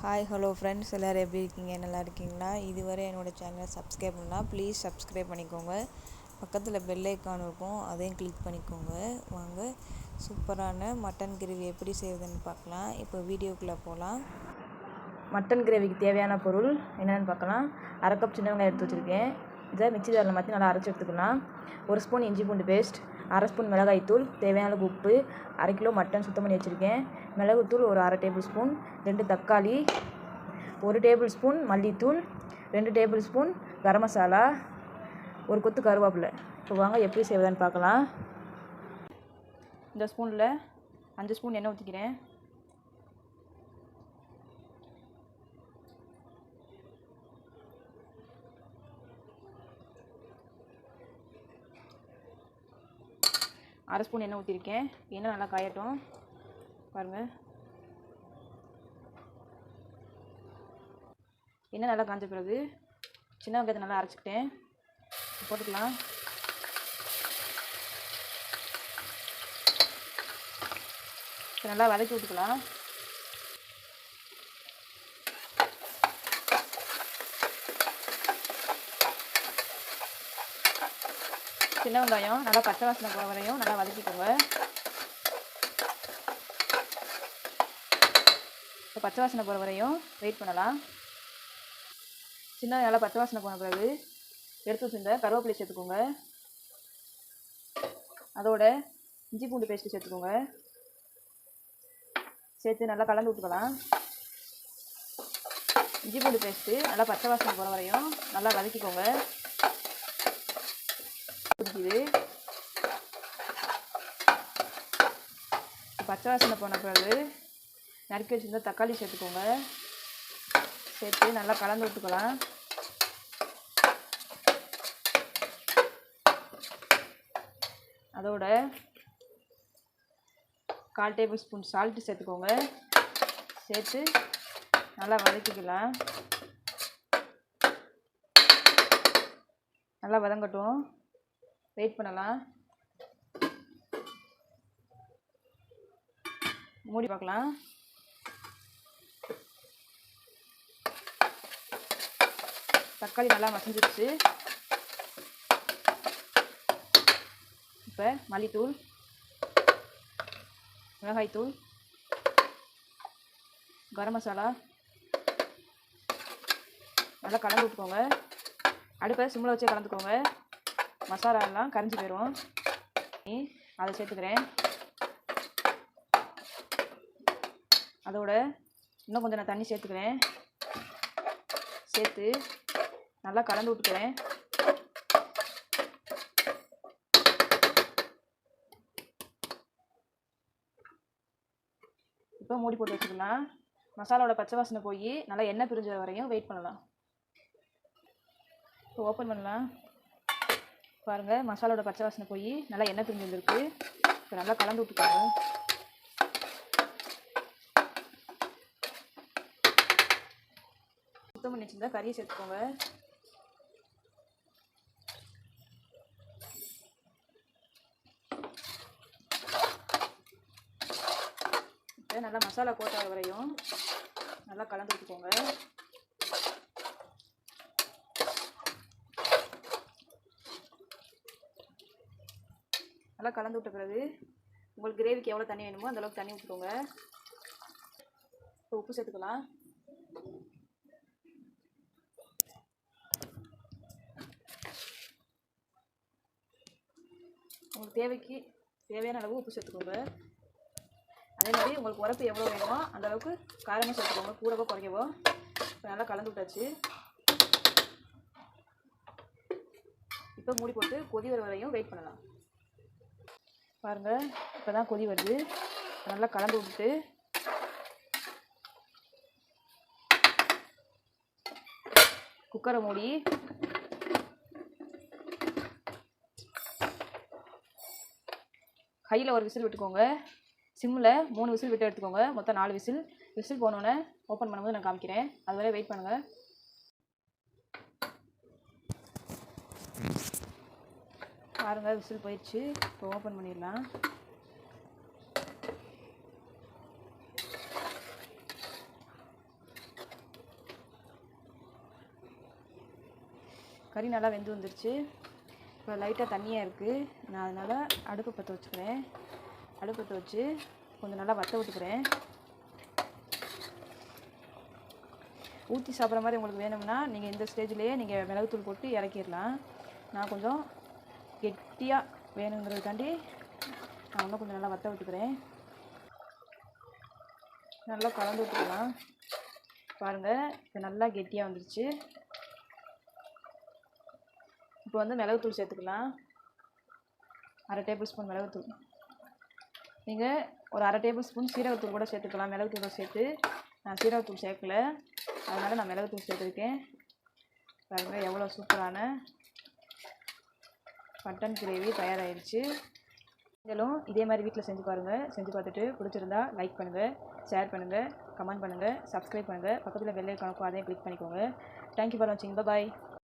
Hi hello friends, எல்லோரும் எப்படி இருக்கீங்க? நல்லா இருக்கீங்களா? இதுவரை என்னோடய சேனலை சப்ஸ்கிரைப் பண்ணால் ப்ளீஸ் சப்ஸ்கிரைப் பண்ணிக்கோங்க. பக்கத்தில் பெல் ஐக்கான் இருக்கும், அதையும் கிளிக் பண்ணிக்கோங்க. வாங்க சூப்பரான மட்டன் கிரேவி எப்படி செய்வதுன்னு பார்க்கலாம். இப்போ வீடியோக்குள்ளே போகலாம். மட்டன் கிரேவிக்கு தேவையான பொருள் என்னென்னு பார்க்கலாம். 1/2 கப் சின்ன வெங்காயம் எடுத்து வச்சுருக்கேன். இதை மிக்ஸி ஜாரில் மாற்றி நல்லா அரைச்சி எடுத்துக்கலாம். 1 ஸ்பூன் இஞ்சி பூண்டு பேஸ்ட், 1/2 ஸ்பூன் மிளகாய்த்தூள், தேவையான அளவு உப்பு, 1/2 கிலோ மட்டன் சுத்தம் பண்ணி வச்சுருக்கேன். மிளகுத்தூள் ஒரு 1/2 டேபிள் ஸ்பூன், 2 தக்காளி, 1 டேபிள் ஸ்பூன் மல்லித்தூள், 2 டேபிள் ஸ்பூன் கரம் மசாலா, ஒரு கொத்து கருவேப்பிலை. இப்போ வாங்க எப்படி செய்வதுன்னு பார்க்கலாம். இந்த ஸ்பூனில் 5 ஸ்பூன் எண்ணெய் ஊற்றிக்கிறேன். அரை ஸ்பூன் எண்ணெய் ஊற்றிருக்கேன். எண்ணெய் நல்லா காயட்டும். பாருங்கள், எண்ணெய் நல்லா காய்ஞ்ச பிறகு சின்ன வெங்காயத்தை நல்லா அரைச்சிக்கிட்டேன், போட்டுக்கலாம். நல்லா வதக்கி விட்டுக்கலாம். சின்ன வெங்காயம் நல்லா பச்சை வாசனை போகிற வரையும் நல்லா வதக்கிக்கோங்க. இப்போ பச்சை வாசனை போகிற வரையும் வெயிட் பண்ணலாம். சின்ன நல்லா பச்சை வாசனை போன பிறகு எடுத்து வச்சிருந்த கருவேப்பிலை சேர்த்துக்கோங்க. அதோட இஞ்சி பூண்டு பேஸ்ட்டு சேர்த்துக்கோங்க. சேர்த்து நல்லா கலந்து விட்டுக்கலாம். இஞ்சி பூண்டு பேஸ்ட்டு நல்லா பச்சை வாசனை போகிற வரையும் நல்லா வதக்கிக்கோங்க. இது பச்சை வாசனை போன பிறகு நறுக்கி வச்சிருந்த தக்காளி சேர்த்துக்கோங்க. சேர்த்து நல்லா கலந்து விட்டுக்கலாம். அதோட 1/4 டேபிள் ஸ்பூன் சால்ட்டு சேர்த்துக்கோங்க. சேர்த்து நல்லா வதக்கிக்கலாம். நல்லா வதங்கட்டும், வெயிட் பண்ணலாம். மூடி பார்க்கலாம். தக்காளி நல்லா மசிஞ்சிருச்சு. இப்போ மல்லித்தூள், மிளகாய்த்தூள், கரம் மசாலா நல்லா கலந்து விட்டுக்கோங்க. அடுப்பை சிம்மில் வச்சே கலந்துக்கோங்க, மசாலா எல்லாம் கரைஞ்சி போயிடும். அதை சேர்த்துக்கிறேன். அதோட இன்னும் கொஞ்சம் நான் தண்ணி சேர்த்துக்கிறேன். சேர்த்து நல்லா கலந்து விட்டுக்கிறேன். இப்போ மூடி போட்டு வச்சுக்கலாம். மசாலாவோட பச்சை வாசனை போய் நல்லா எண்ணெய் பிரிஞ்ச வரையும் வெயிட் பண்ணலாம். இப்போ ஓப்பன் பண்ணலாம். பாருங்கள், மசாலாவோட பச்சை வாசனை போய் நல்லா எண்ணெய் பிரிஞ்சு வந்துருக்கு. இப்போ நல்லா கலந்து விட்டுக்காங்க. சுத்தம் பண்ணி வச்சுருந்தா கறியை சேர்த்துக்கோங்க. இப்போ நல்லா மசாலா கோட்டை வரையும் நல்லா கலந்து விட்டுக்கோங்க. நல்லா கலந்து விட்ட பிறகு உங்களுக்கு கிரேவிக்கு எவ்வளோ தண்ணி வேணுமோ அந்தளவுக்கு தண்ணி ஊற்றிக்கோங்க. இப்போ உப்பு சேர்த்துக்கலாம். உங்களுக்கு தேவையான அளவு உப்பு சேர்த்துக்கோங்க. அதே மாதிரி உங்களுக்கு உரப்பு எவ்வளோ வேணுமோ அந்தளவுக்கு காரமாக சேர்த்துக்கோங்க, கூடவோ குறைக்கவோ. இப்போ நல்லா கலந்து விட்டாச்சு. இப்போ மூடி போட்டு கொதி வர வரையும் வெயிட் பண்ணலாம். பாருங்கள், இப்போ தான் கொதி வருது. நல்லா கலந்து விட்டுட்டு குக்கரை மூடி கையில் ஒரு விசில் விட்டுக்கோங்க. சிம்மில் 3 விசில் விட்டு எடுத்துக்கோங்க. மொத்தம் 4 விசில். விசில் போனோன்னே ஓப்பன் பண்ணும்போது நான் காமிக்கிறேன். அது வரை வெயிட் பண்ணுங்கள். பாருங்கள், விசில் போயிடுச்சு. இப்போ ஓப்பன் பண்ணிடலாம். கறி நல்லா வெந்து வந்துருச்சு. இப்போ லைட்டாக தண்ணியாக இருக்குது. நான் அதனால் அடுப்பு பற்ற வச்சுக்கிறேன். அடுப்பு பற்ற வச்சு கொஞ்சம் நல்லா வற்ற விட்டுக்கிறேன். ஊற்றி சாப்பிட்ற மாதிரி உங்களுக்கு வேணும்னா நீங்கள் இந்த ஸ்டேஜ்லேயே நீங்கள் மிளகுத்தூள் போட்டு இறக்கிடலாம். நான் கொஞ்சம் கெட்டியாக வேணுங்கிறதுக்காண்டி நான் இன்னும் கொஞ்சம் நல்லா வற்ற விட்டுக்கிறேன். நல்லா கலந்து விட்டுக்கலாம். பாருங்கள், இப்போ நல்லா கெட்டியாக வந்துருச்சு. இப்போ வந்து மிளகுத்தூள் சேர்த்துக்கலாம். 1/2 டேபிள் ஸ்பூன் மிளகுத்தூள். நீங்கள் ஒரு 1/2 டேபிள் ஸ்பூன் சீரகத்தூள் கூட சேர்த்துக்கலாம். மிளகுத்தூளை சேர்த்து நான் சீரகத்தூள் சேர்க்கல, அதனால் நான் மிளகுத்தூள் சேர்த்துருக்கேன். பாருங்கள், எவ்வளோ சூப்பரான மட்டன் கிரேவி தயாராகிடுச்சு. நீங்களும் இதே மாதிரி வீட்டில் செஞ்சு பாருங்கள். செஞ்சு பார்த்துட்டு பிடிச்சிருந்தா லைக் பண்ணுங்கள், ஷேர் பண்ணுங்கள், கமெண்ட் பண்ணுங்கள், சப்ஸ்கிரைப் பண்ணுங்கள். பக்கத்தில் பெல் ஐகான் இருக்கும், அதையும் கிளிக் பண்ணிக்கோங்க. தேங்க்யூ ஃபார் வாட்சிங். பாய்.